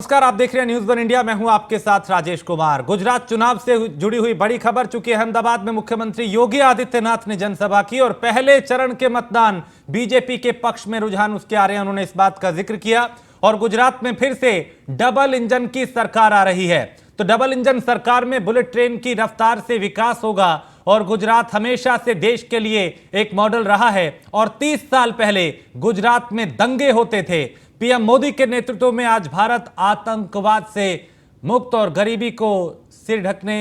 नमस्कार, आप देख रहे हैं न्यूज़ वन इंडिया। मैं हूं आपके साथ राजेश कुमार। गुजरात चुनाव से जुड़ी हुई बड़ी खबर, चूंकि अहमदाबाद में मुख्यमंत्री योगी आदित्यनाथ ने जनसभा की और पहले चरण के मतदान बीजेपी के पक्ष में रुझान उसके आ रहे हैं। उन्होंने इस बात का जिक्र किया और गुजरात में फिर से डबल इंजन की सरकार आ रही है। तो डबल इंजन सरकार में बुलेट ट्रेन की रफ्तार से विकास होगा और गुजरात हमेशा से देश के लिए एक मॉडल रहा है। और 30 साल पहले गुजरात में दंगे होते थे। पीएम मोदी के नेतृत्व में आज भारत आतंकवाद से मुक्त और गरीबी को सिर ढकने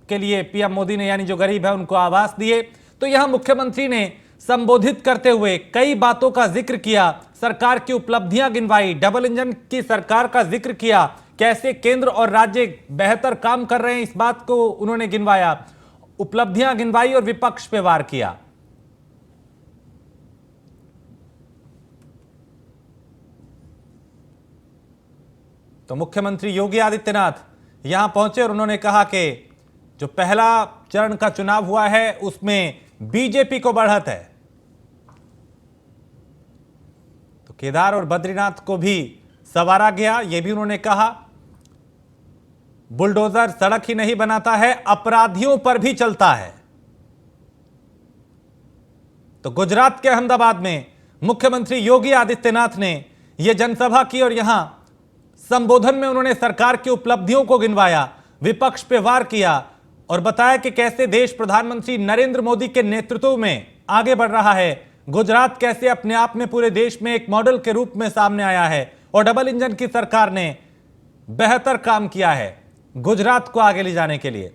के लिए पीएम मोदी ने, यानी जो गरीब है उनको आवास दिए। तो यहां मुख्यमंत्री ने संबोधित करते हुए कई बातों का जिक्र किया, सरकार की उपलब्धियां गिनवाई, डबल इंजन की सरकार का जिक्र किया, कैसे केंद्र और राज्य बेहतर काम कर रहे हैं इस बात को उन्होंने गिनवाया, उपलब्धियां गिनवाई और विपक्ष पे वार किया। तो मुख्यमंत्री योगी आदित्यनाथ यहां पहुंचे और उन्होंने कहा कि जो पहला चरण का चुनाव हुआ है उसमें बीजेपी को बढ़त है। तो केदार और बद्रीनाथ को भी संवारा गया, यह भी उन्होंने कहा। बुलडोजर सड़क ही नहीं बनाता है, अपराधियों पर भी चलता है। तो गुजरात के अहमदाबाद में मुख्यमंत्री योगी आदित्यनाथ ने यह जनसभा की और यहां संबोधन में उन्होंने सरकार की उपलब्धियों को गिनवाया, विपक्ष पे वार किया और बताया कि कैसे देश प्रधानमंत्री नरेंद्र मोदी के नेतृत्व में आगे बढ़ रहा है। गुजरात कैसे अपने आप में पूरे देश में एक मॉडल के रूप में सामने आया है और डबल इंजन की सरकार ने बेहतर काम किया है गुजरात को आगे ले जाने के लिए।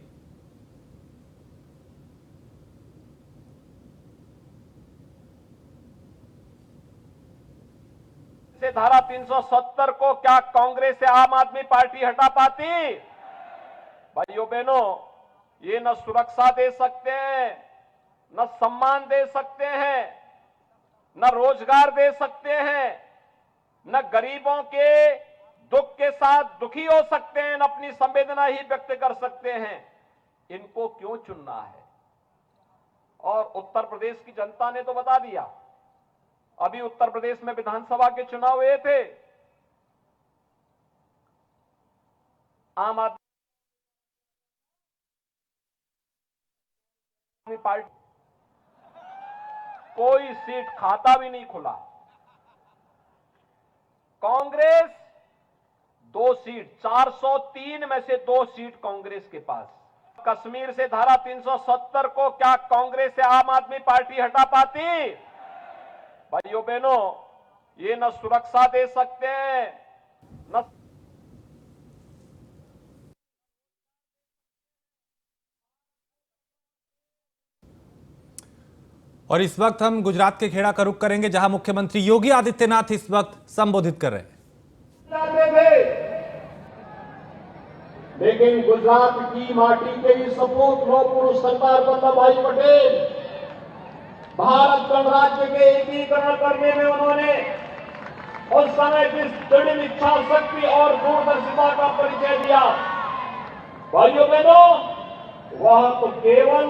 से धारा 370 को क्या कांग्रेस से आम आदमी पार्टी हटा पाती? भाइयों बहनों, ये न सुरक्षा दे सकते हैं, न सम्मान दे सकते हैं, न रोजगार दे सकते हैं, न गरीबों के दुख के साथ दुखी हो सकते हैं, न अपनी संवेदना ही व्यक्त कर सकते हैं। इनको क्यों चुनना है? और उत्तर प्रदेश की जनता ने तो बता दिया। अभी उत्तर प्रदेश में विधानसभा के चुनाव हुए थे, आम आदमी पार्टी कोई सीट खाता भी नहीं खुला। कांग्रेस 2 सीट, 403 में से 2 सीट कांग्रेस के पास। कश्मीर से धारा 370 को क्या कांग्रेस से आम आदमी पार्टी हटा पाती? भाइयों बहनों, ये न सुरक्षा दे सकते हैं, न और इस वक्त हम गुजरात के खेड़ा का रुख करेंगे, जहां मुख्यमंत्री योगी आदित्यनाथ इस वक्त संबोधित कर रहे हैं। लेकिन गुजरात की माटी के ही सपूत लोह पुरुष सरदार वल्लभ भाई पटेल भारत गणराज्य के एकीकरण करने में उन्होंने उस समय जिस दृढ़ इच्छा शक्ति और दूरदर्शिता का परिचय दिया, भाइयों बहनों, वह तो केवल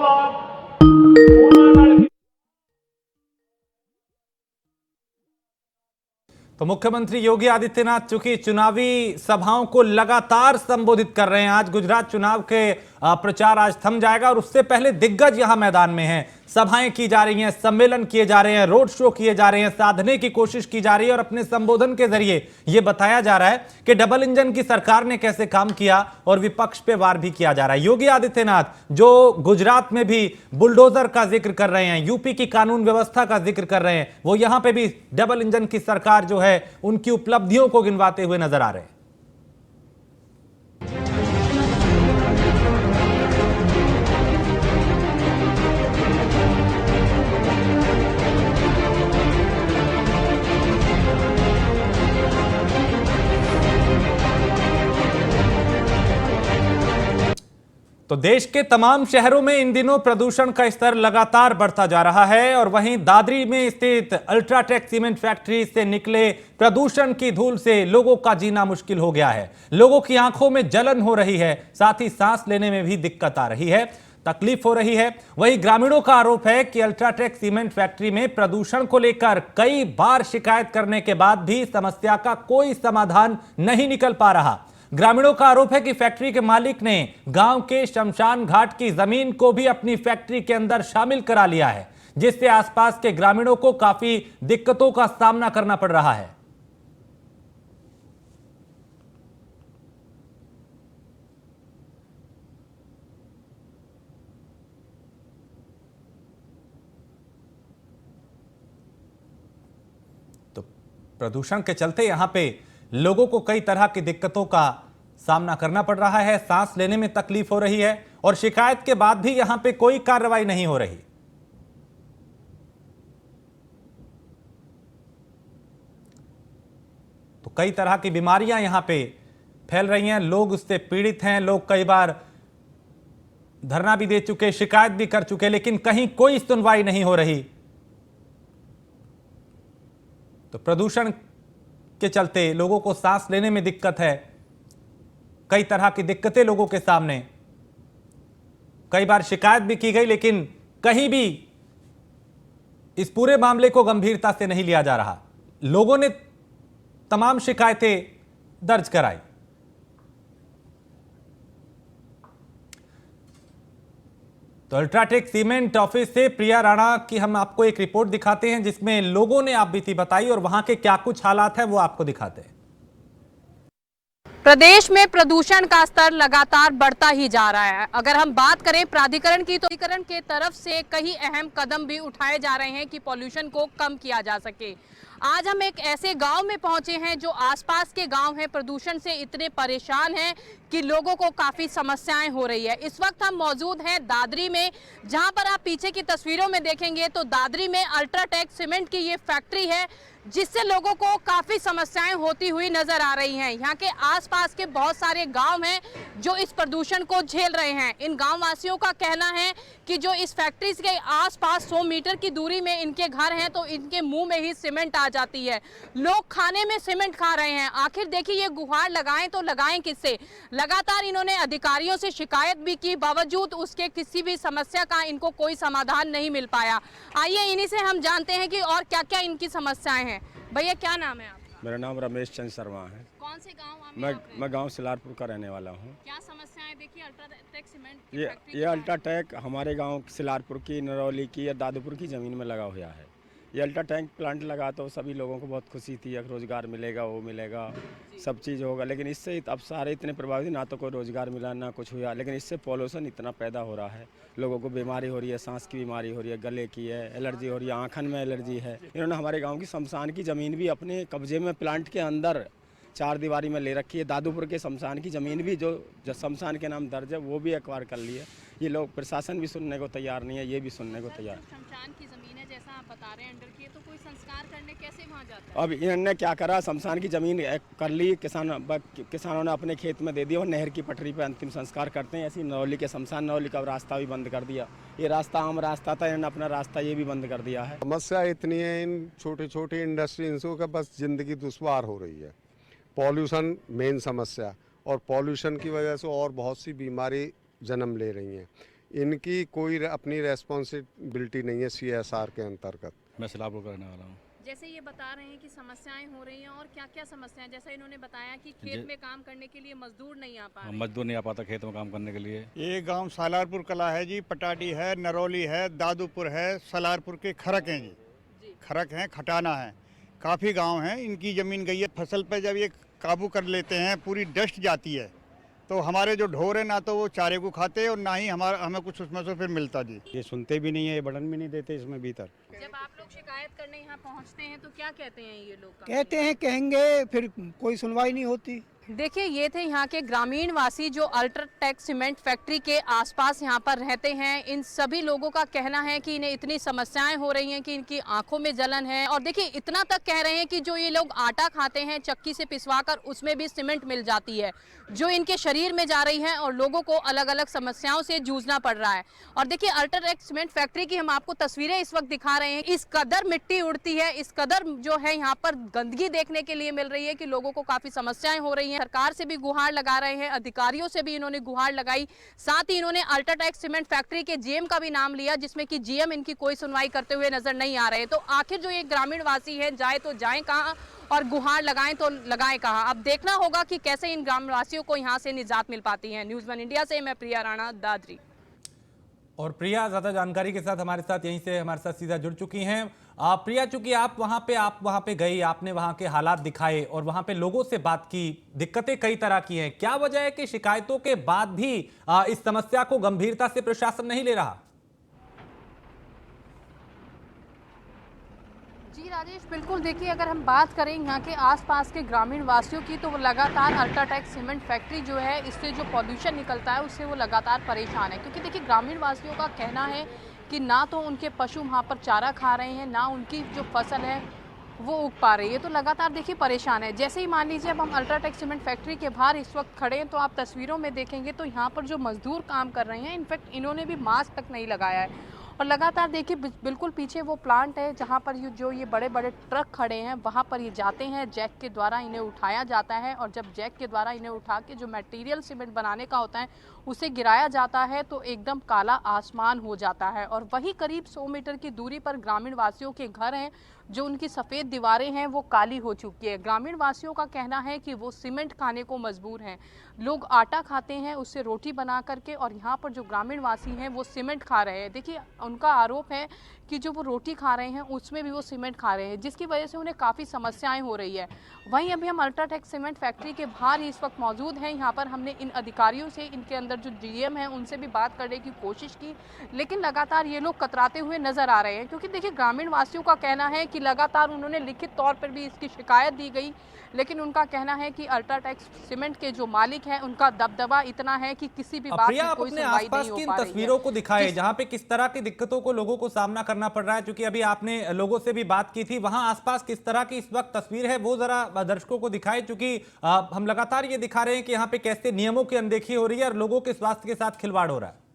तो मुख्यमंत्री योगी आदित्यनाथ चूंकि चुनावी सभाओं को लगातार संबोधित कर रहे हैं, आज गुजरात चुनाव के प्रचार आज थम जाएगा और उससे पहले दिग्गज यहां मैदान में हैं, सभाएं की जा रही हैं, सम्मेलन किए जा रहे हैं, रोड शो किए जा रहे हैं, साधने की कोशिश की जा रही है और अपने संबोधन के जरिए यह बताया जा रहा है कि डबल इंजन की सरकार ने कैसे काम किया और विपक्ष पे वार भी किया जा रहा है। योगी आदित्यनाथ जो गुजरात में भी बुलडोजर का जिक्र कर रहे हैं, यूपी की कानून व्यवस्था का जिक्र कर रहे हैं, वो यहां पर भी डबल इंजन की सरकार जो है उनकी उपलब्धियों को गिनवाते हुए नजर आ रहे हैं। तो देश के तमाम शहरों में इन दिनों प्रदूषण का स्तर लगातार बढ़ता जा रहा है और वहीं दादरी में स्थित अल्ट्राटेक सीमेंट फैक्ट्री से निकले प्रदूषण की धूल से लोगों का जीना मुश्किल हो गया है। लोगों की आंखों में जलन हो रही है, साथ ही सांस लेने में भी दिक्कत आ रही है, तकलीफ हो रही है। वहीं ग्रामीणों का आरोप है कि अल्ट्राटेक सीमेंट फैक्ट्री में प्रदूषण को लेकर कई बार शिकायत करने के बाद भी समस्या का कोई समाधान नहीं निकल पा रहा। ग्रामीणों का आरोप है कि फैक्ट्री के मालिक ने गांव के शमशान घाट की जमीन को भी अपनी फैक्ट्री के अंदर शामिल करा लिया है, जिससे आसपास के ग्रामीणों को काफी दिक्कतों का सामना करना पड़ रहा है। तो प्रदूषण के चलते यहां पे लोगों को कई तरह की दिक्कतों का सामना करना पड़ रहा है, सांस लेने में तकलीफ हो रही है और शिकायत के बाद भी यहां पे कोई कार्रवाई नहीं हो रही। तो कई तरह की बीमारियां यहां पे फैल रही हैं, लोग उससे पीड़ित हैं, लोग कई बार धरना भी दे चुके, शिकायत भी कर चुके, लेकिन कहीं कोई सुनवाई नहीं हो रही। तो प्रदूषण के चलते लोगों को सांस लेने में दिक्कत है, कई तरह की दिक्कतें लोगों के सामने, कई बार शिकायत भी की गई, लेकिन कहीं भी इस पूरे मामले को गंभीरता से नहीं लिया जा रहा। लोगों ने तमाम शिकायतें दर्ज कराई। तो अल्ट्राटेक सीमेंट ऑफिस से प्रिया राणा की हम आपको एक रिपोर्ट दिखाते हैं, जिसमें लोगों ने आप बीती बताई और वहां के क्या कुछ हालात है वो आपको दिखाते हैं। प्रदेश में प्रदूषण का स्तर लगातार बढ़ता ही जा रहा है। अगर हम बात करें प्राधिकरण की, तो प्राधिकरण के तरफ से कई अहम कदम भी उठाए जा रहे हैं कि पॉल्यूशन को कम किया जा सके। आज हम एक ऐसे गांव में पहुंचे हैं जो आसपास के गांव हैं प्रदूषण से इतने परेशान हैं कि लोगों को काफ़ी समस्याएं हो रही है। इस वक्त हम मौजूद हैं दादरी में, जहां पर आप पीछे की तस्वीरों में देखेंगे तो दादरी में अल्ट्राटेक सीमेंट की ये फैक्ट्री है, जिससे लोगों को काफ़ी समस्याएं होती हुई नजर आ रही हैं। यहाँ के आसपास के बहुत सारे गांव हैं जो इस प्रदूषण को झेल रहे हैं। इन गांव वासियों का कहना है कि जो इस फैक्ट्री के आसपास 100 मीटर की दूरी में इनके घर हैं, तो इनके मुंह में ही सीमेंट आ जाती है। लोग खाने में सीमेंट खा रहे हैं। आखिर देखिए, ये गुहार लगाएं तो लगाएं किससे। लगातार इन्होंने अधिकारियों से शिकायत भी की, बावजूद उसके किसी भी समस्या का इनको कोई समाधान नहीं मिल पाया। आइए इन्हीं से हम जानते हैं कि और क्या क्या इनकी समस्याएं हैं। भैया, क्या नाम है आपका? मेरा नाम रमेश चंद शर्मा है। कौन से गांव? मैं गांव सिलारपुर का रहने वाला हूं। क्या समस्याएं? देखिए, अल्ट्राटेक सीमेंट की ये फैक्ट्री ये अल्ट्राटेक हमारे गांव सिलारपुर की, नरौली की या दादूपुर की ज़मीन में लगा हुआ है। ये अल्ट्राटेक प्लांट लगा तो सभी लोगों को बहुत खुशी थी, एक रोज़गार मिलेगा, वो मिलेगा, सब चीज़ होगा। लेकिन इससे अब सारे इतने प्रभावित, ना तो कोई रोज़गार मिला ना कुछ हुआ। लेकिन इससे पॉल्यूशन इतना पैदा हो रहा है, लोगों को बीमारी हो रही है, सांस की बीमारी हो रही है, गले की है, एलर्जी हो रही है, आँखन में एलर्जी है। इन्होंने हमारे गाँव की शमशान की ज़मीन भी अपने कब्जे में प्लांट के अंदर 4 दीवारी में ले रखी है। दादूपुर के शमशान की ज़मीन भी जो शमशान के नाम दर्ज है वो भी एक्वायर कर ली है। ये लोग, प्रशासन भी सुनने को तैयार नहीं है, ये भी सुनने को तैयार। शमशान की जमीन है जैसा आप बता रहे हैं अंडर की, तो कोई संस्कार करने कैसे वहाँ जाता है? अब इन्होंने क्या करा, शमशान की ज़मीन कर ली, किसानों ने अपने खेत में दे दी और नहर की पटरी पर अंतिम संस्कार करते हैं। ऐसी नरौली के शमशान, नरौली का रास्ता भी बंद कर दिया। ये रास्ता आम रास्ता था, इन्होंने अपना रास्ता ये भी बंद कर दिया है। समस्या इतनी है इन छोटे छोटे इंडस्ट्रीज़ों का, बस ज़िंदगी दुश्वार हो रही है। पॉल्यूशन मेन समस्या, और पॉल्यूशन की वजह से और बहुत सी बीमारी जन्म ले रही हैं। इनकी कोई अपनी रेस्पॉन्सिबिलिटी नहीं है CSR के अंतर्गत। मैं सिलारपुर का रहने वाला हूँ। जैसे ये बता रहे हैं कि समस्याएं हो रही हैं, और क्या क्या समस्याएं? जैसा इन्होंने बताया कि खेत में काम करने के लिए मजदूर नहीं आ पा रहे। मजदूर नहीं आ पाता खेत में काम करने के लिए। ये गांव सालारपुर कला है जी, पटाटी है, नरौली है, दादूपुर है, सालारपुर के खरक हैं जी। खरक हैं, खटाना है, काफ़ी गांव हैं। इनकी ज़मीन गई है। फसल पे जब ये काबू कर लेते हैं, पूरी डस्ट जाती है, तो हमारे जो ढोर है ना तो वो चारे को खाते और ना ही हमें कुछ उसमें से फिर मिलता जी। ये सुनते भी नहीं है, ये बटन भी नहीं देते इसमें भीतर। जब आप लोग शिकायत करने यहाँ पहुँचते हैं तो क्या कहते हैं ये लोग? कहते हैं, कहेंगे, फिर कोई सुनवाई नहीं होती। देखिए, ये थे यहाँ के ग्रामीण वासी जो अल्ट्राटेक सीमेंट फैक्ट्री के आसपास यहाँ पर रहते हैं। इन सभी लोगों का कहना है कि इन्हें इतनी समस्याएं हो रही हैं कि इनकी आंखों में जलन है। और देखिए, इतना तक कह रहे हैं कि जो ये लोग आटा खाते हैं चक्की से पिसवाकर, उसमें भी सीमेंट मिल जाती है, जो इनके शरीर में जा रही है और लोगों को अलग अलग समस्याओं से जूझना पड़ रहा है। और देखिए, अल्ट्राटेक सीमेंट फैक्ट्री की हम आपको तस्वीरें इस वक्त दिखा रहे हैं। इस कदर मिट्टी उड़ती है, इस कदर जो है यहाँ पर गंदगी देखने के लिए मिल रही है कि लोगों को काफ़ी समस्याएं हो रही हैं। सरकार से भी गुहार लगा रहे हैं, अधिकारियों से भी इन्होंने गुहार लगाई। साथ ही इन्होंने अल्ट्राटेक सीमेंट फैक्ट्री के जीएम का भी नाम लिया, जिसमें कि जीएम इनकी कोई सुनवाई करते हुए नजर नहीं आ रहे। तो आखिर जो ये ग्रामीण वासी हैं, जाए तो जाएं कहाँ और गुहार लगाएं तो लगाएं कहाँ। अब देखना होगा कि कैसे इन ग्रामवासियों को यहाँ से निजात मिल पाती है। न्यूज़ 1 इंडिया से मैं प्रिया राणा, दादरी। और प्रिया ज्यादा जानकारी के साथ हमारे साथ यहीं से हमारे साथ सीधा जुड़ चुकी हैं। प्रिया, चूंकि आप वहां पे गई, आपने वहां के हालात दिखाए और वहां पे लोगों से बात की, दिक्कतें कई तरह की हैं, क्या वजह है कि शिकायतों के बाद भी इस समस्या को गंभीरता से प्रशासन नहीं ले रहा? जी राजेश, बिल्कुल देखिए, अगर हम बात करें यहाँ के आसपास के ग्रामीण वासियों की, तो वो लगातार अल्ट्राटेक सीमेंट फैक्ट्री जो है, इससे जो पॉल्यूशन निकलता है उससे वो लगातार परेशान है। क्योंकि देखिए, ग्रामीण वासियों का कहना है कि ना तो उनके पशु वहाँ पर चारा खा रहे हैं, ना उनकी जो फसल है वो उग पा रही है, तो लगातार देखिए परेशान है। जैसे ही मान लीजिए अब हम अल्ट्राटेक सीमेंट फैक्ट्री के बाहर इस वक्त खड़े हैं, तो आप तस्वीरों में देखेंगे तो यहाँ पर जो मजदूर काम कर रहे हैं, इनफैक्ट इन्होंने भी मास्क तक नहीं लगाया है। और लगातार देखिए बिल्कुल पीछे वो प्लांट है जहाँ पर जो ये बड़े बड़े ट्रक खड़े हैं, वहाँ पर ये जाते हैं, जैक के द्वारा इन्हें उठाया जाता है। और जब जैक के द्वारा इन्हें उठा के जो मटेरियल सीमेंट बनाने का होता है उसे गिराया जाता है, तो एकदम काला आसमान हो जाता है। और वही करीब 100 मीटर की दूरी पर ग्रामीण वासियों के घर हैं, जो उनकी सफ़ेद दीवारें हैं वो काली हो चुकी है। ग्रामीण वासियों का कहना है कि वो सीमेंट खाने को मजबूर हैं। लोग आटा खाते हैं, उससे रोटी बना करके, और यहाँ पर जो ग्रामीण वासी हैं वो सीमेंट खा रहे हैं। देखिए, उनका आरोप है कि जो वो रोटी खा रहे हैं उसमें भी वो सीमेंट खा रहे हैं, जिसकी वजह से उन्हें काफ़ी समस्याएं हो रही है। वहीं अभी हम अल्ट्राटेक सीमेंट फैक्ट्री के बाहर ही इस वक्त मौजूद हैं। यहाँ पर हमने इन अधिकारियों से, इनके अंदर जो जीएम हैं, उनसे भी बात करने की कोशिश की, लेकिन लगातार ये लोग कतराते हुए नजर आ रहे हैं। क्योंकि देखिए, ग्रामीण वासियों का कहना है कि लगातार उन्होंने लिखित तौर पर भी इसकी शिकायत दी गई, लेकिन उनका कहना है कि अल्ट्राटेक सीमेंट के जो मालिक हैं उनका दबदबा इतना है कि किसी भी बात की कोई सुनवाई नहीं हो पा रही है। तस्वीरों को दिखाए जहां पे किस तरह की दिक्कतों को लोगों को सामना करना पड़ रहा है, क्योंकि अभी आपने लोगों से भी बात की थी, वहां आसपास किस तरह की इस वक्त तस्वीर है वो जरा दर्शकों को दिखाए। क्योंकि हम लगातार ये दिखा रहे हैं कि यहाँ पे कैसे नियमों की अनदेखी हो रही है और लोगों के स्वास्थ्य के साथ खिलवाड़ हो रहा है।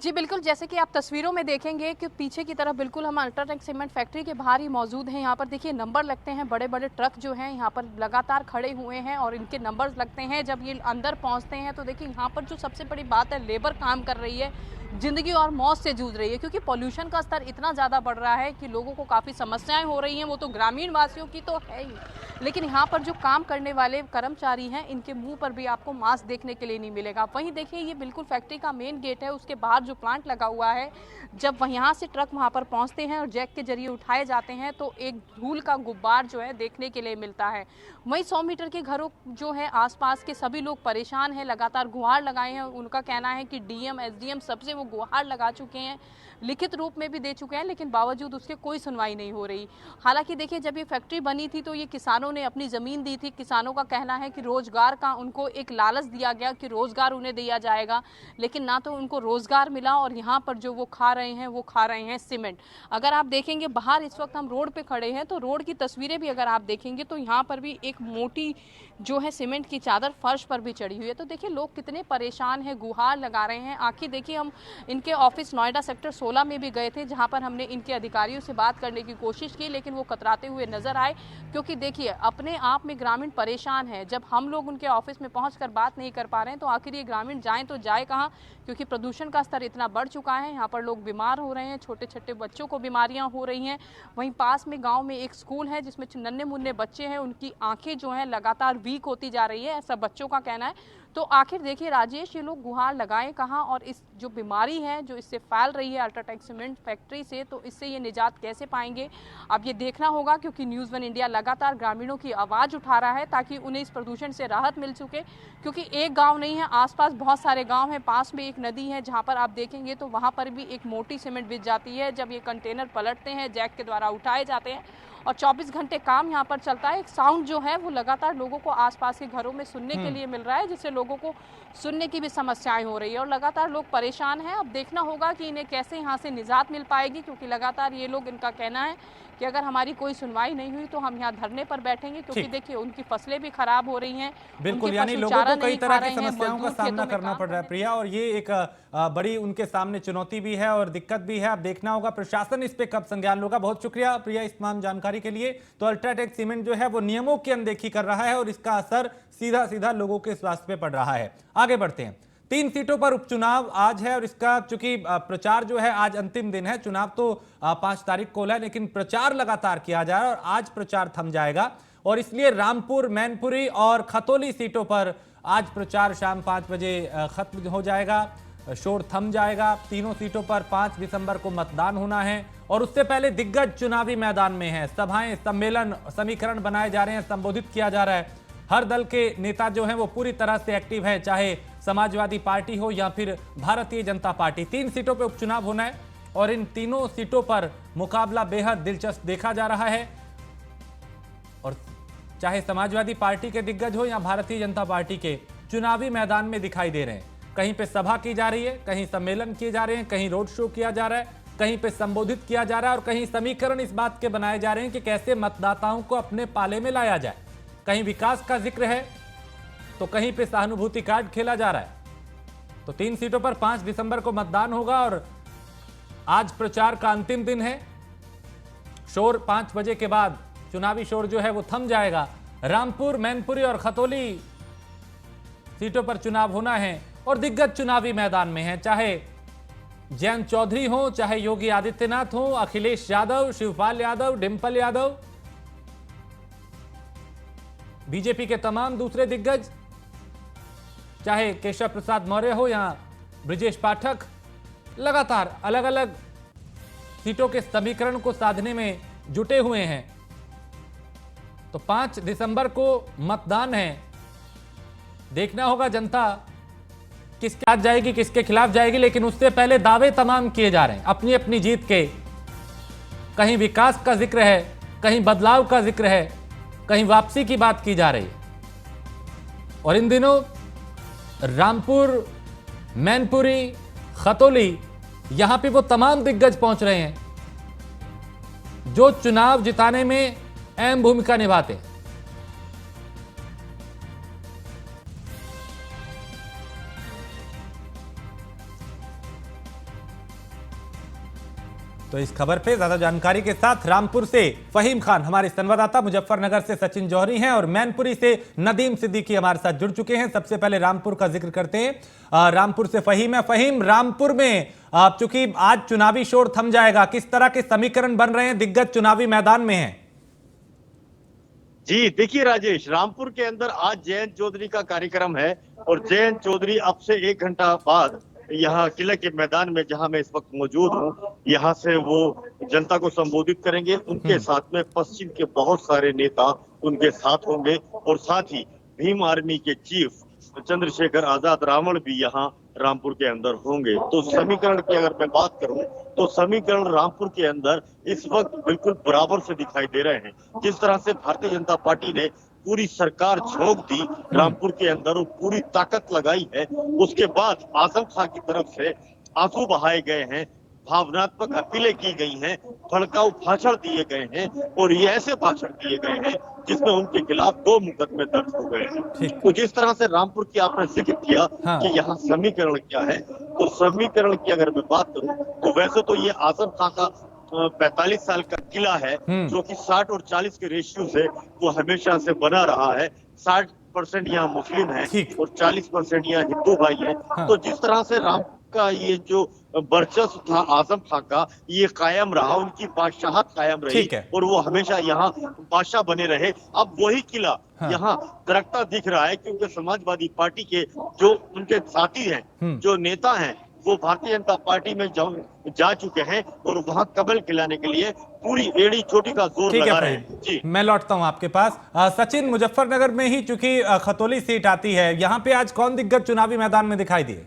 जी बिल्कुल, जैसे कि आप तस्वीरों में देखेंगे कि पीछे की तरफ बिल्कुल हम अल्ट्राटेक सीमेंट फैक्ट्री के बाहर ही मौजूद हैं। यहाँ पर देखिए नंबर लगते हैं, बड़े बड़े ट्रक जो हैं यहाँ पर लगातार खड़े हुए हैं और इनके नंबर्स लगते हैं। जब ये अंदर पहुँचते हैं तो देखिए यहाँ पर जो सबसे बड़ी बात है, लेबर काम कर रही है, जिंदगी और मौत से जूझ रही है। क्योंकि पॉल्यूशन का स्तर इतना ज़्यादा बढ़ रहा है कि लोगों को काफ़ी समस्याएं हो रही हैं। वो तो ग्रामीण वासियों की तो है ही, लेकिन यहाँ पर जो काम करने वाले कर्मचारी हैं, इनके मुंह पर भी आपको मास्क देखने के लिए नहीं मिलेगा। वहीं देखिए, ये बिल्कुल फैक्ट्री का मेन गेट है, उसके बाहर जो प्लांट लगा हुआ है, जब यहाँ से ट्रक वहाँ पर पहुँचते हैं और जैक के जरिए उठाए जाते हैं, तो एक धूल का गुब्बार जो है देखने के लिए मिलता है। वहीं 100 मीटर के घरों जो है आसपास के सभी लोग परेशान हैं, लगातार गुहार लगाए हैं। उनका कहना है कि डीएम, एसडीएम सबसे वो गुहार लगा चुके हैं, लिखित रूप में भी दे चुके हैं, लेकिन बावजूद उसके कोई सुनवाई नहीं हो रही। हालांकि देखिए, जब ये फैक्ट्री बनी थी तो ये किसानों ने अपनी ज़मीन दी थी। किसानों का कहना है कि रोज़गार का उनको एक लालच दिया गया कि रोज़गार उन्हें दिया जाएगा, लेकिन ना तो उनको रोज़गार मिला और यहाँ पर जो वो खा रहे हैं वो खा रहे हैं सीमेंट। अगर आप देखेंगे बाहर इस वक्त हम रोड पे खड़े हैं, तो रोड की तस्वीरें भी अगर आप देखेंगे तो यहाँ पर भी एक मोटी जो है सीमेंट की चादर फर्श पर भी चढ़ी हुई है। तो देखिए लोग कितने परेशान हैं, गुहार लगा रहे हैं। आखिर देखिए, हम इनके ऑफिस नोएडा सेक्टर 16 में भी गए थे, जहां पर हमने इनके अधिकारियों से बात करने की कोशिश की, लेकिन वो कतराते हुए नजर आए। क्योंकि देखिए, अपने आप में ग्रामीण परेशान है। जब हम लोग उनके ऑफिस में पहुंचकर बात नहीं कर पा रहे हैं, तो आखिर ये ग्रामीण जाएं तो जाए कहाँ? क्योंकि प्रदूषण का स्तर इतना बढ़ चुका है, यहाँ पर लोग बीमार हो रहे हैं, छोटे छोटे बच्चों को बीमारियां हो रही हैं। वहीं पास में गाँव में एक स्कूल है जिसमें नन्हे मुन्ने बच्चे हैं, उनकी आंखें जो हैं लगातार वीक होती जा रही है, ऐसा बच्चों का कहना है। तो आखिर देखिए राजेश, ये लोग गुहार लगाएं कहाँ? और इस जो बीमारी है जो इससे फैल रही है अल्ट्राटेक सीमेंट फैक्ट्री से, तो इससे ये निजात कैसे पाएंगे? अब ये देखना होगा, क्योंकि न्यूज़ 1 इंडिया लगातार ग्रामीणों की आवाज़ उठा रहा है ताकि उन्हें इस प्रदूषण से राहत मिल सके। क्योंकि एक गाँव नहीं है, आसपास बहुत सारे गाँव हैं, पास में एक नदी है जहाँ पर आप देखेंगे तो वहाँ पर भी एक मोटी सीमेंट बिछ जाती है। जब ये कंटेनर पलटते हैं, जैक के द्वारा उठाए जाते हैं और 24 घंटे काम यहाँ पर चलता है। एक साउंड जो है वो लगातार लोगों को आसपास के घरों में सुनने के लिए मिल रहा है, जिससे लोगों को सुनने की भी समस्याएं हो रही है और लगातार लोग परेशान हैं। अब देखना होगा कि इन्हें कैसे यहाँ से निजात मिल पाएगी, क्योंकि लगातार ये लोग, इनका कहना है कि अगर हमारी कोई सुनवाई नहीं हुई तो हम यहाँ धरने पर बैठेंगे, क्योंकि देखिए उनकी फसलें भी खराब हो रही हैं, बिल्कुल, उनके यानी पशु लोगों चारा को कई नहीं खा तरह रहे की हैं, समस्याओं का मजदूर सामना खेतों में करना काम पड़ रहा है कर प्रिया, और ये एक बड़ी उनके सामने चुनौती भी है और दिक्कत भी है। अब देखना होगा प्रशासन इस पे कब संज्ञान लेगा। बहुत शुक्रिया प्रिया इस तमाम जानकारी के लिए। तो अल्ट्राटेक सीमेंट जो है वो नियमों की अनदेखी कर रहा है और इसका असर सीधा सीधा लोगों के स्वास्थ्य पे पड़ रहा है। आगे बढ़ते हैं। 3 सीटों पर उपचुनाव आज है और इसका चूंकि प्रचार जो है आज अंतिम दिन है, चुनाव तो 5 तारीख को है, लेकिन प्रचार लगातार किया जा रहा है और आज प्रचार थम जाएगा और इसलिए रामपुर, मैनपुरी और खतौली सीटों पर आज प्रचार शाम 5 बजे खत्म हो जाएगा, शोर थम जाएगा। तीनों सीटों पर 5 दिसंबर को मतदान होना है और उससे पहले दिग्गज चुनावी मैदान में हैं। सभाएं, सम्मेलन, समीकरण बनाए जा रहे हैं, संबोधित किया जा रहा है। हर दल के नेता जो हैं वो पूरी तरह से एक्टिव है, चाहे समाजवादी पार्टी हो या फिर भारतीय जनता पार्टी। 3 सीटों पर उपचुनाव होना है और इन तीनों सीटों पर मुकाबला बेहद दिलचस्प देखा जा रहा है और चाहे समाजवादी पार्टी के दिग्गज हो या भारतीय जनता पार्टी के, चुनावी मैदान में दिखाई दे रहे हैं। कहीं पे सभा की जा रही है, कहीं सम्मेलन किए जा रहे हैं, कहीं रोड शो किया जा रहा है, कहीं पे संबोधित किया जा रहा है और कहीं समीकरण इस बात के बनाए जा रहे हैं कि कैसे मतदाताओं को अपने पाले में लाया जाए। कहीं विकास का जिक्र है तो कहीं पे सहानुभूति कार्ड खेला जा रहा है। तो 3 सीटों पर 5 दिसंबर को मतदान होगा और आज प्रचार का अंतिम दिन है। शोर 5 बजे के बाद चुनावी शोर जो है वो थम जाएगा। रामपुर, मैनपुरी और खतौली सीटों पर चुनाव होना है और दिग्गज चुनावी मैदान में हैं, चाहे जयंत चौधरी हो, चाहे योगी आदित्यनाथ हो, अखिलेश यादव, शिवपाल यादव, डिंपल यादव, बीजेपी के तमाम दूसरे दिग्गज, चाहे केशव प्रसाद मौर्य हो या ब्रिजेश पाठक, लगातार अलग अलग सीटों के समीकरण को साधने में जुटे हुए हैं। तो 5 दिसंबर को मतदान है। देखना होगा जनता किसके साथ जाएगी, किसके खिलाफ जाएगी, लेकिन उससे पहले दावे तमाम किए जा रहे हैं अपनी अपनी जीत के। कहीं विकास का जिक्र है, कहीं बदलाव का जिक्र है, कहीं वापसी की बात की जा रही है। और इन दिनों रामपुर, मैनपुरी, खतौली, यहां पे वो तमाम दिग्गज पहुंच रहे हैं जो चुनाव जिताने में अहम भूमिका निभाते हैं। तो इस खबर पे ज्यादा जानकारी के साथ रामपुर से फहीम खान हमारे संवाददाता, मुजफ्फरनगर से सचिन जौहरी हैं और मैनपुरी से नदीम सिद्दीकी हमारे साथ जुड़ चुके हैं। सबसे पहले रामपुर का जिक्र करते हैं। रामपुर से फहीम है। फहीम, रामपुर में चूंकि आज चुनावी शोर थम जाएगा, किस तरह के समीकरण बन रहे हैं, दिग्गज चुनावी मैदान में हैं? जी देखिए राजेश, रामपुर के अंदर आज जयंत चौधरी का कार्यक्रम है और जयंत चौधरी अब से 1 घंटा बाद यहाँ किले के मैदान में, जहां मैं इस वक्त मौजूद हूँ, यहाँ से वो जनता को संबोधित करेंगे। उनके साथ में पश्चिम के बहुत सारे नेता उनके साथ होंगे और साथ ही भीम आर्मी के चीफ चंद्रशेखर आजाद रावण भी यहाँ रामपुर के अंदर होंगे। तो समीकरण की अगर मैं बात करूं तो समीकरण रामपुर के अंदर इस वक्त बिल्कुल बराबर से दिखाई दे रहे हैं। जिस तरह से भारतीय जनता पार्टी ने पूरी सरकार झोंक दी रामपुर के अंदर और पूरी ताकत लगाई है, उसके बाद आजम खां की तरफ से आंसू बहाए गए हैं, भावनात्मक अपीलें की गई हैं, भड़काऊ भाषण दिए गए हैं और ये ऐसे भाषण दिए गए हैं जिसमें उनके खिलाफ 2 मुकदमे दर्ज हो गए हैं। तो जिस तरह से रामपुर की आपने जिक्र किया कि यहाँ समीकरण क्या है, तो समीकरण की अगर मैं बात करूं तो वैसे तो ये आजम खां का 45 साल का किला है जो कि 60 और 40 के रेशियो से वो हमेशा से बना रहा है। 60% यहाँ मुस्लिम है और 40% यहाँ हिंदू भाई है। तो जिस तरह से राम का ये जो वर्चस्व था आजम खां का, ये कायम रहा, उनकी बादशाहत कायम रही और वो हमेशा यहाँ बादशाह बने रहे। अब वही किला यहाँ दरकता दिख रहा है क्योंकि समाजवादी पार्टी के जो उनके साथी हैं, जो नेता हैं, वो भारतीय जनता पार्टी में जा चुके हैं और वहां कमल खिलाने के लिए पूरी एड़ी चोटी का जोर लगा रहे हैं। जी, मैं लौटता हूं आपके पास। सचिन, मुजफ्फरनगर में ही चूंकि खतौली सीट आती है, यहाँ पे आज कौन दिग्गज चुनावी मैदान में दिखाई दिए?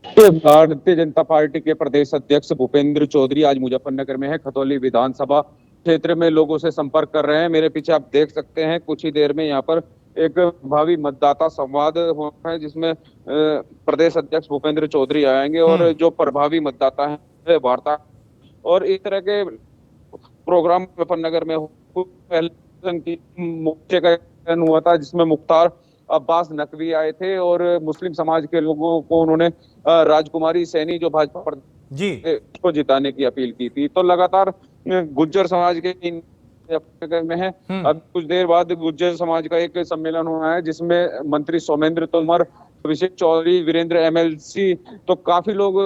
भारतीय जनता पार्टी के प्रदेश अध्यक्ष भूपेंद्र चौधरी आज मुजफ्फरनगर में है। खतौली विधानसभा क्षेत्र में लोगों से संपर्क कर रहे हैं। मेरे पीछे आप देख सकते हैं, कुछ ही देर में यहाँ पर एक भावी मतदाता संवाद होना है जिसमें प्रदेश अध्यक्ष भूपेंद्र चौधरी आएंगे और जो प्रभावी मतदाता है वार्ता और इस तरह के प्रोग्राम मुजफ्फरनगर में पहले मोर्चे का आयोजन हुआ था जिसमें मुख्तार अब्बास नकवी आए थे और मुस्लिम समाज के लोगों को उन्होंने राजकुमारी सैनी जो भाजपा जी को जिताने की अपील की थी। तो लगातार गुज्जर समाज के में है। अब कुछ देर बाद गुज्जर समाज का एक सम्मेलन होना है जिसमें मंत्री सोमेंद्र तोमर, अभिषेक चौधरी, वीरेंद्र एमएलसी, तो काफी लोग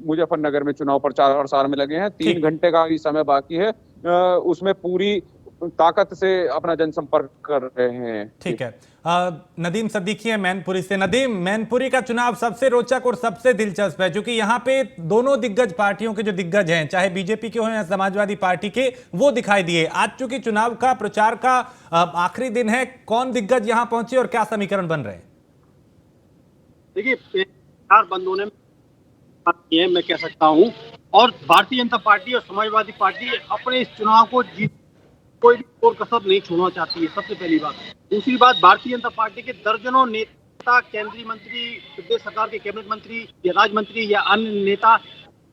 मुजफ्फरनगर में चुनाव प्रचार में लगे हैं। 3 घंटे का ही समय बाकी है, उसमें पूरी ताकत से अपना जनसंपर्क कर रहे हैं। ठीक है। नदीम सद्दीकी है मैनपुरी से। नदीम, मैनपुरी का चुनाव सबसे रोचक और सबसे दिलचस्प है क्योंकि यहाँ पे दोनों दिग्गज पार्टियों के जो दिग्गज हैं, चाहे बीजेपी के हो या समाजवादी पार्टी के, वो दिखाई दिए। आज चूंकि चुनाव का प्रचार का आखिरी दिन है, कौन दिग्गज यहाँ पहुंचे और क्या समीकरण बन रहे हैं? देखिए, प्रचार बंद होने में मैं कह सकता हूँ, और भारतीय जनता पार्टी और समाजवादी पार्टी अपने इस चुनाव को जीत कोई भी और कसर नहीं छोड़ना चाहती है, सबसे पहली बात। दूसरी बात, भारतीय जनता पार्टी के दर्जनों नेता, केंद्रीय मंत्री, प्रदेश सरकार के कैबिनेट मंत्री या राज्य मंत्री या अन्य नेता,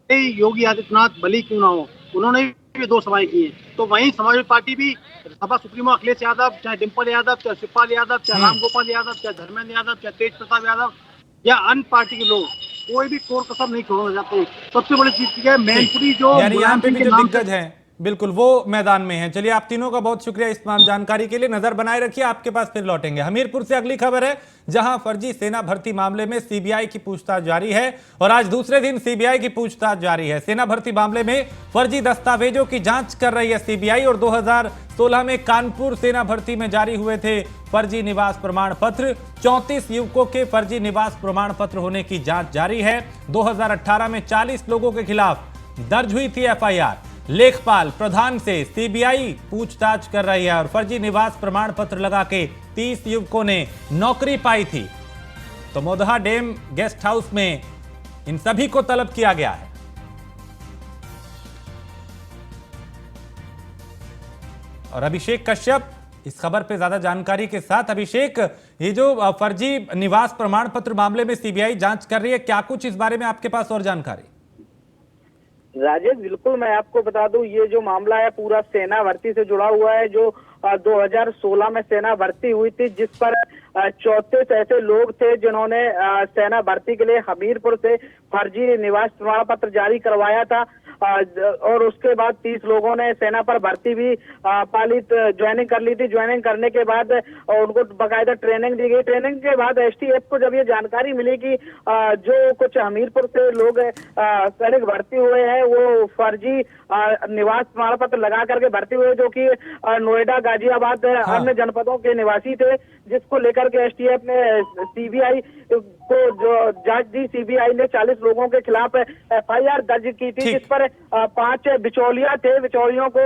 योगी आदित्यनाथ भले क्यों ना हो, उन्होंने भी 2 सभाएं की हैं। तो वहीं समाजवादी पार्टी भी सपा सुप्रीमो अखिलेश यादव, चाहे डिम्पल यादव, चाहे शिवपाल यादव, चाहे रामगोपाल यादव, चाहे धर्मेंद्र यादव, चाहे तेज प्रताप यादव या अन्य पार्टी के लोग, कोई भी कोर कसर नहीं छोड़ना चाहते। सबसे बड़ी चीज है मैनपुरी, जो यहाँ पे भी जो दिग्गज हैं बिल्कुल वो मैदान में हैं। चलिए, आप तीनों का बहुत शुक्रिया इस तमाम जानकारी के लिए। नजर बनाए रखिए, आपके पास फिर लौटेंगे। हमीरपुर से अगली खबर है, जहां फर्जी सेना भर्ती मामले में सीबीआई की पूछताछ जारी है और आज दूसरे दिन सीबीआई की पूछताछ जारी है। सेना भर्ती मामले में फर्जी दस्तावेजों की जांच कर रही है सीबीआई और 2016 में कानपुर सेना भर्ती में जारी हुए थे फर्जी निवास प्रमाण पत्र। 34 युवकों के फर्जी निवास प्रमाण पत्र होने की जांच जारी है। 2018 में 40 लोगों के खिलाफ दर्ज हुई थी एफआईआर। लेखपाल प्रधान से सीबीआई पूछताछ कर रही है और फर्जी निवास प्रमाण पत्र लगा के 30 युवकों ने नौकरी पाई थी। तो मोदहा डैम गेस्ट हाउस में इन सभी को तलब किया गया है। और अभिषेक कश्यप इस खबर पे ज्यादा जानकारी के साथ। अभिषेक, ये जो फर्जी निवास प्रमाण पत्र मामले में सीबीआई जांच कर रही है, क्या कुछ इस बारे में आपके पास और जानकारी? राजेश, बिल्कुल मैं आपको बता दूं, ये जो मामला है पूरा सेना भर्ती से जुड़ा हुआ है। जो 2016 में सेना भर्ती हुई थी, जिस पर 34 ऐसे लोग थे जिन्होंने सेना भर्ती के लिए हमीरपुर से फर्जी निवास प्रमाण पत्र जारी करवाया था और उसके बाद 30 लोगों ने सेना पर भर्ती भी पालित ज्वाइनिंग कर ली थी। ज्वाइनिंग करने के बाद उनको बकायदा ट्रेनिंग दी गई। ट्रेनिंग के बाद एसटीएफ को जब ये जानकारी मिली कि जो कुछ हमीरपुर से लोग सैनिक भर्ती हुए हैं वो फर्जी निवास प्रमाण पत्र लगा करके भर्ती हुए, जो कि नोएडा, गाजियाबाद, अन्य जनपदों के निवासी थे, जिसको लेकर के एसटीएफ ने सीबीआई को जो जांच दी। सीबीआई ने 40 लोगों के खिलाफ एफआईआर दर्ज की थी, जिस पर 5 बिचौलिया थे। बिचौलियों को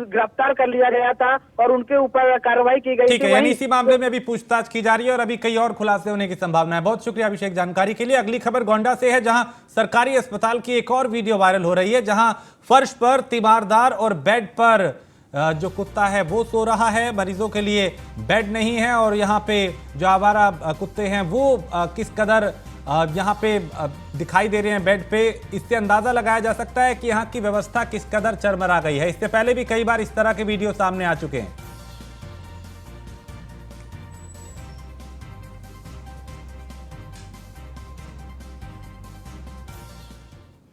गिरफ्तार कर लिया गया था और उनके ऊपर कार्रवाई की गई। ठीक है, यानी इसी मामले में अभी पूछताछ की जा रही है और अभी कई और खुलासे होने की संभावना है। बहुत शुक्रिया अभिषेक जानकारी के लिए। अगली खबर गोंडा से है, जहां सरकारी अस्पताल की एक और वीडियो वायरल हो रही है, जहां फर्श पर तीमारदार और बेड पर जो कुत्ता है वो सो रहा है। मरीजों के लिए बेड नहीं है और यहाँ पे जो आवारा कुत्ते हैं वो किस कदर यहाँ पे दिखाई दे रहे हैं बेड पे, इससे अंदाजा लगाया जा सकता है कि यहाँ की व्यवस्था किस कदर चरमरा गई है। इससे पहले भी कई बार इस तरह के वीडियो सामने आ चुके हैं।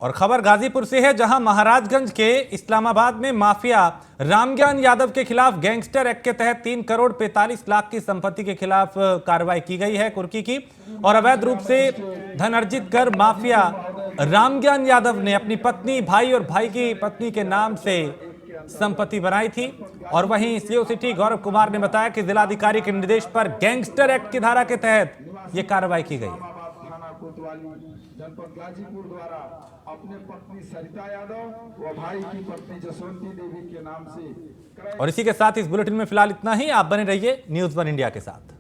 और खबर गाजीपुर से है, जहां महाराजगंज के इस्लामाबाद में माफिया रामज्ञान यादव के खिलाफ गैंगस्टर एक्ट के तहत 3 करोड़ 45 लाख की संपत्ति के खिलाफ कार्रवाई की गई है, कुर्की की। और अवैध रूप से धन अर्जित कर माफिया रामज्ञान यादव ने अपनी पत्नी, भाई और भाई की पत्नी के नाम से संपत्ति बनाई थी। और वहीं सीओ सिटी गौरव कुमार ने बताया कि जिलाधिकारी के निर्देश पर गैंगस्टर एक्ट की धारा के तहत यह कार्रवाई की गई। जनपद गाजीपुर द्वारा अपने पत्नी सरिता यादव व भाई की पत्नी जसवंती देवी के नाम से। और इसी के साथ इस बुलेटिन में फिलहाल इतना ही। आप बने रहिए न्यूज़ 1 इंडिया के साथ।